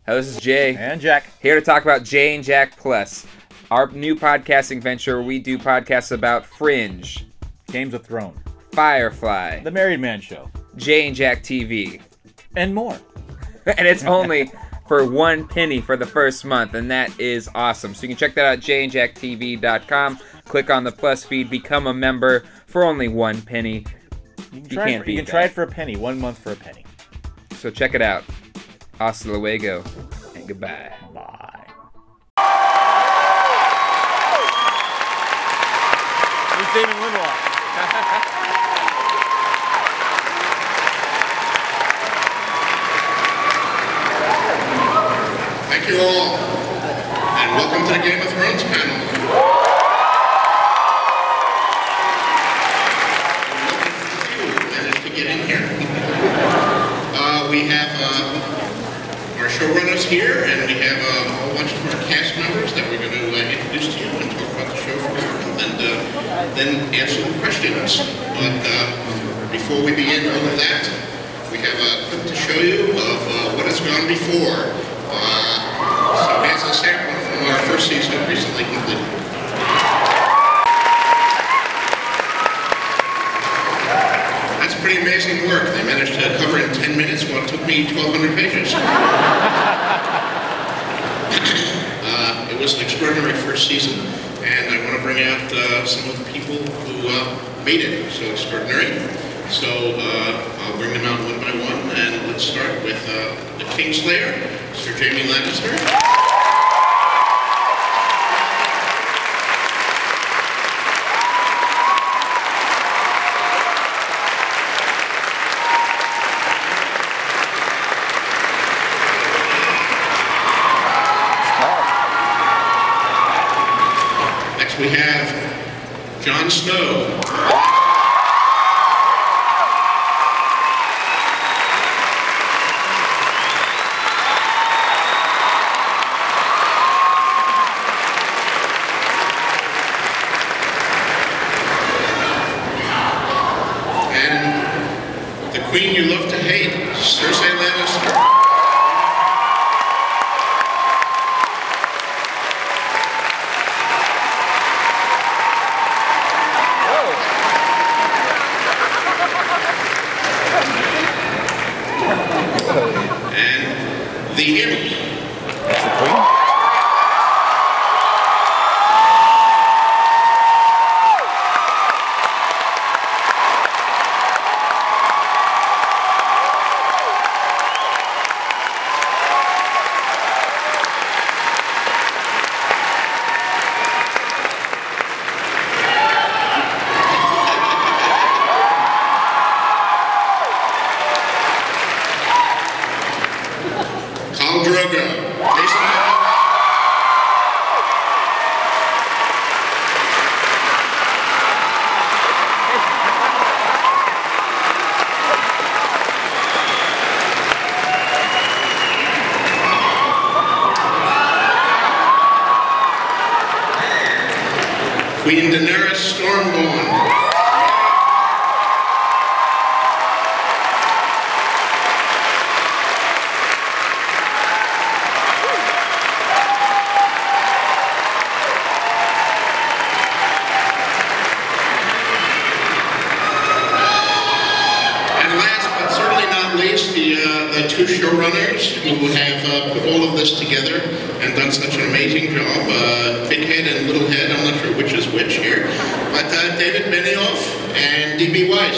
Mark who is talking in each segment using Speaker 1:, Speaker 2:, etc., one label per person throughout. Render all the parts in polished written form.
Speaker 1: Hello, this is Jay.
Speaker 2: And Jack.
Speaker 1: Here to talk about Jay and Jack Plus, our new podcasting venture where we do podcasts about Fringe,
Speaker 2: Games of Thrones,
Speaker 1: Firefly,
Speaker 2: The Married Man Show,
Speaker 1: Jay and Jack TV,
Speaker 2: and more.
Speaker 1: And it's only for 1 penny for the first month, and that is awesome. So you can check that out, jayandjacktv.com. Click on the Plus feed, become a member for only 1 penny.
Speaker 2: You can try it for a penny, 1 month for a penny.
Speaker 1: So check it out. Hasta luego, and goodbye.
Speaker 2: Bye.
Speaker 3: Who's Damon Lindelof?
Speaker 4: Thank you all, and welcome to the Game of Thrones panel. Welcome to you who managed to get in here. We have our showrunners here, and we have a whole bunch of our cast members that we're going to introduce to you and talk about the show for a while, and then answer the questions. But before we begin all of that, we have a clip to show you of what has gone before. So here's a sample from our first season recently completed. That's pretty amazing work. They managed to cover in 10 minutes what took me 1,200 pages. It was an extraordinary first season, and I want to bring out some of the people who made it so extraordinary. So I'll bring them out one by one, and let's start with the Kingslayer, Sir Jaime Lannister. Next we have Jon Snow. Queen you love to hate, Cersei Lannister. And the Imp.
Speaker 2: That's the Queen?
Speaker 4: Queen Daenerys Stormborn. And last but certainly not least, the two showrunners who have put all of this together and done such an amazing job. Big Head and Little Head, I'm not sure which is which here, but David Benioff and D.B. Weiss.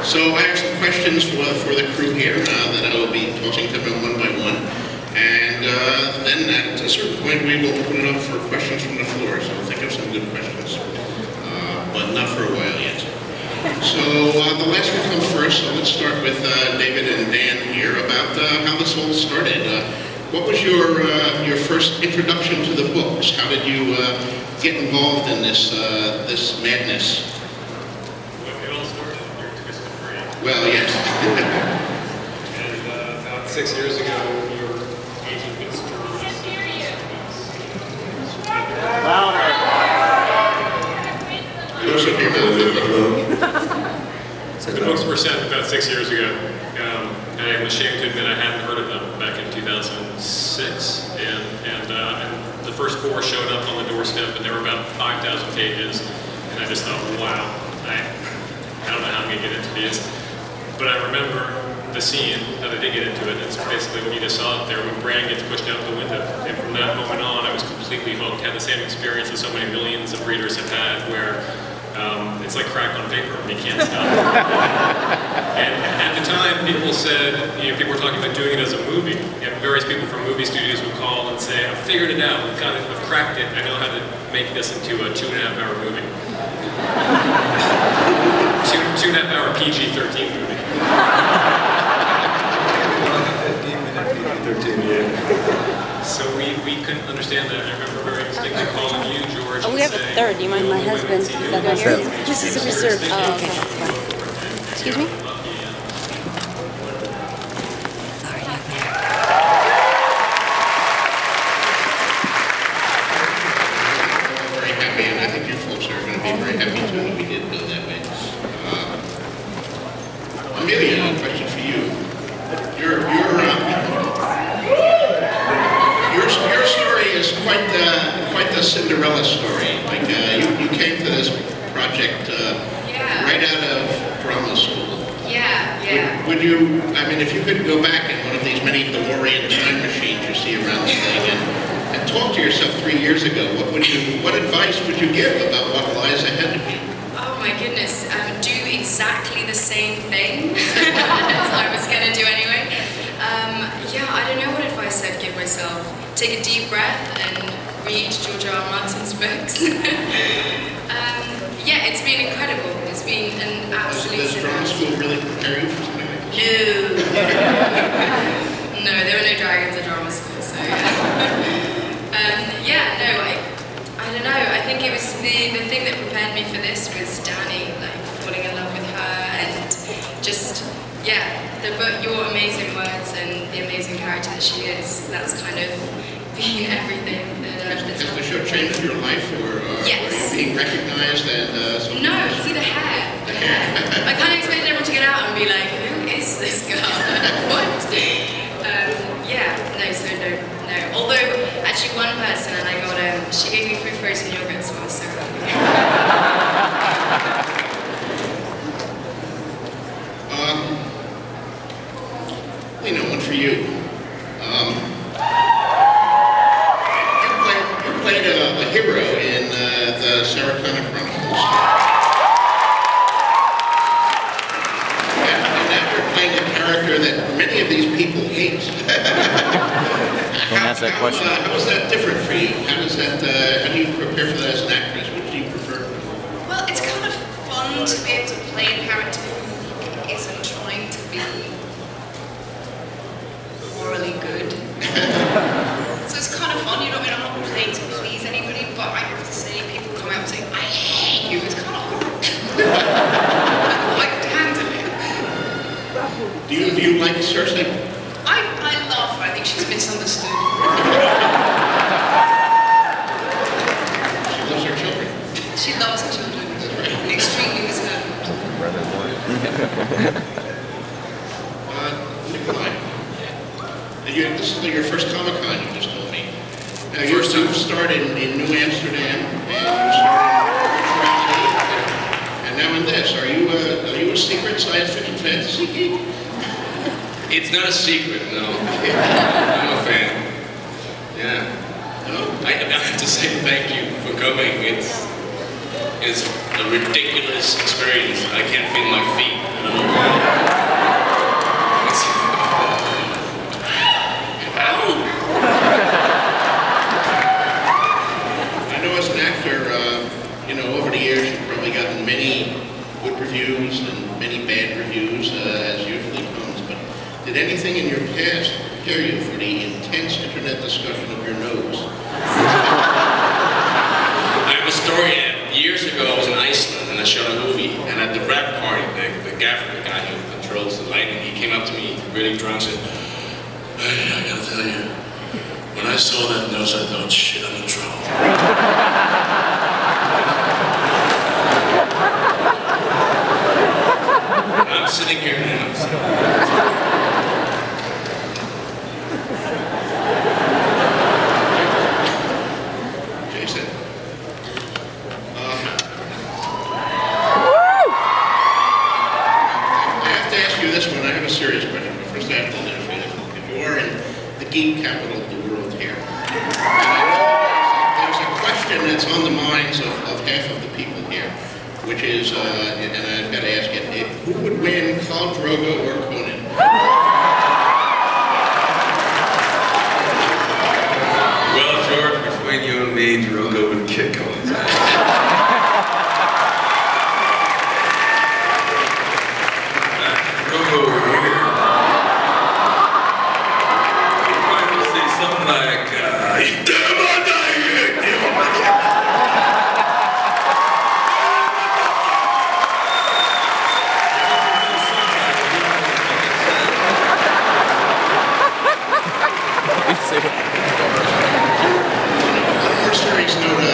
Speaker 4: So I have some questions for the crew here that I will be tossing to them one by one. And then at a certain point we will open it up for questions from the floor. So think of some good questions. But not for a while yet. So the last one comes first. So let's start with David and Dan here about how this all started. What was your first introduction to the books? How did you get involved in this this madness? Well, yes.
Speaker 5: And about 6 years ago, your agent was The books were sent about 6 years ago. I am ashamed to admit I hadn't heard of them back in 2006, and the first 4 showed up on the doorstep, and they were about 5,000 pages, and I just thought, wow, I don't know how I'm going to get into these. But I remember the scene that I did get into it. It's basically when you just saw it there when Bran gets pushed out the window. And from that moment on, I was completely hooked. Had the same experience that so many millions of readers have had, where it's like crack on paper. You can't stop. And at the time, people said, people were talking about doing it as a movie. And various people from movie studios would call and say, "I've figured it out. I've cracked it. I know how to make this into a 2.5-hour movie." 2.5-hour PG-13 movie.
Speaker 6: 13, yeah.
Speaker 5: So we couldn't understand that. I remember very distinctly calling you, George.
Speaker 7: Oh, we have a third. Do you mind? My husband. Is that not yours? This is a reserve. Oh, okay. Excuse me? Sorry, young man.
Speaker 4: We're very happy, and I think you folks are going to be very happy too when we did go that way. Amelia, a question for you. Your story is quite the Cinderella story. Like you came to this project right out of drama school.
Speaker 8: Yeah.
Speaker 4: Would you? I mean, if you could go back in one of these many DeLorean time machines you see around the thing and talk to yourself 3 years ago, what advice would you give about what lies ahead of you?
Speaker 8: Oh my goodness, do exactly the same thing as I was going to do anyway. Yeah, I don't know what advice I'd give myself. Take a deep breath and read George R. R. Martin's books. Yeah, it's been incredible. It's been an absolute...
Speaker 4: Does drama school really prepare you for something like this?
Speaker 8: No. No, there were no dragons at drama school, so... yeah, no, I don't know. I think it was the thing that prepared me for this was Danny, like falling in love with her and just, yeah, your amazing words and the amazing character that she is. That's kind of been everything that's
Speaker 4: Has the show changed your life, or
Speaker 8: yes.
Speaker 4: Are you being recognized and
Speaker 8: No, see the hair. The hair. I kind of expected everyone to get out and be like, who is this girl? What? Yeah, no. Although, actually one person, and I got, she gave me free frozen yogurt, so I was so happy.
Speaker 4: Lena, one for you. You played a hero in the Saratoga Chronicles. And now you're playing a character that many of these people hate.
Speaker 2: Don't ask that question.
Speaker 4: How is that different for you? How do you prepare for that as an actress? What do you prefer?
Speaker 8: Well, it's kind of fun to be able to play a character who isn't trying to be morally good. So it's kind of fun, you know, I mean, I'm not playing to please anybody, but I have to say, people come out and say, I hate you, it's kind of hard. I can handle it.
Speaker 4: Do you like Cersei?
Speaker 8: I love her, I think she's misunderstood.
Speaker 4: She loves her children.
Speaker 8: She loves her children. Extremely misunderstood.
Speaker 4: Nikolai. This is your first Comic-Con, you just told me. Now, you've started in New Amsterdam, and you started in virtuality, and now in this. Are you a secret science fiction fantasy geek?
Speaker 9: It's not a secret, no. I'm a fan. Yeah.
Speaker 4: No?
Speaker 9: I have to say thank you for coming. It's a ridiculous experience. I can't feel my feet. I don't know why.
Speaker 4: I know as an actor, over the years you've probably gotten many good reviews and many bad reviews, as usually comes, but did anything in your past prepare you for the intense internet discussion of your nose?
Speaker 9: I have a story. Years ago, I was in Iceland and I shot a movie, and at the wrap party, the gaffer, the guy who controls the lighting, he came up to me really drunk and said, "Hey, I gotta tell you, when I saw that nose, I thought, shit, I'm in trouble." sitting here now.
Speaker 4: Jason. I have to ask you this one. I have a serious question, but first I have to identify this. If you are in the geek capital of the world here, and I know there's a question that's on the minds of half of the people here, which is, and I've got to ask it, who would win, Khal Drogo or Conan?
Speaker 9: Well, George, between you and me, Drogo would kick Conan's ass. Drogo over here. He'd probably say something like,
Speaker 4: Serious note, we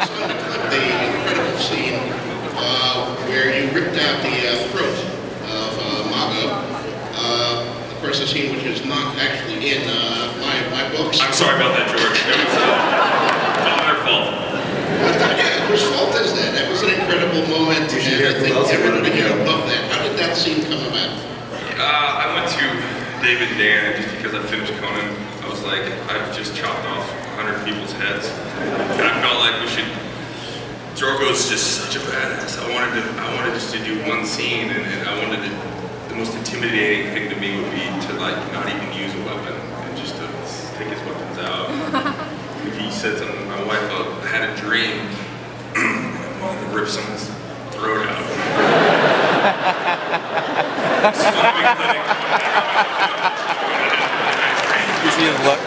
Speaker 4: saw in the clip the incredible scene where you ripped out the throat of Mago. Of course, a scene which is not actually in my books.
Speaker 5: I'm sorry about that, George. It was not our fault.
Speaker 4: Yeah, whose fault is that? That was an incredible moment, and I think everybody here loved that. How did that scene come about?
Speaker 9: I went to David and Dan just because I finished Conan. I was like, I've just chopped off 100 people's heads, and I felt like we should. Drogo's just such a badass. I wanted just to do one scene, and I wanted to. The most intimidating thing to me would be to like not even use a weapon and just to take his weapons out. If he said something, my wife had a dream, and I wanted to rip someone's throat out.
Speaker 2: You see his look.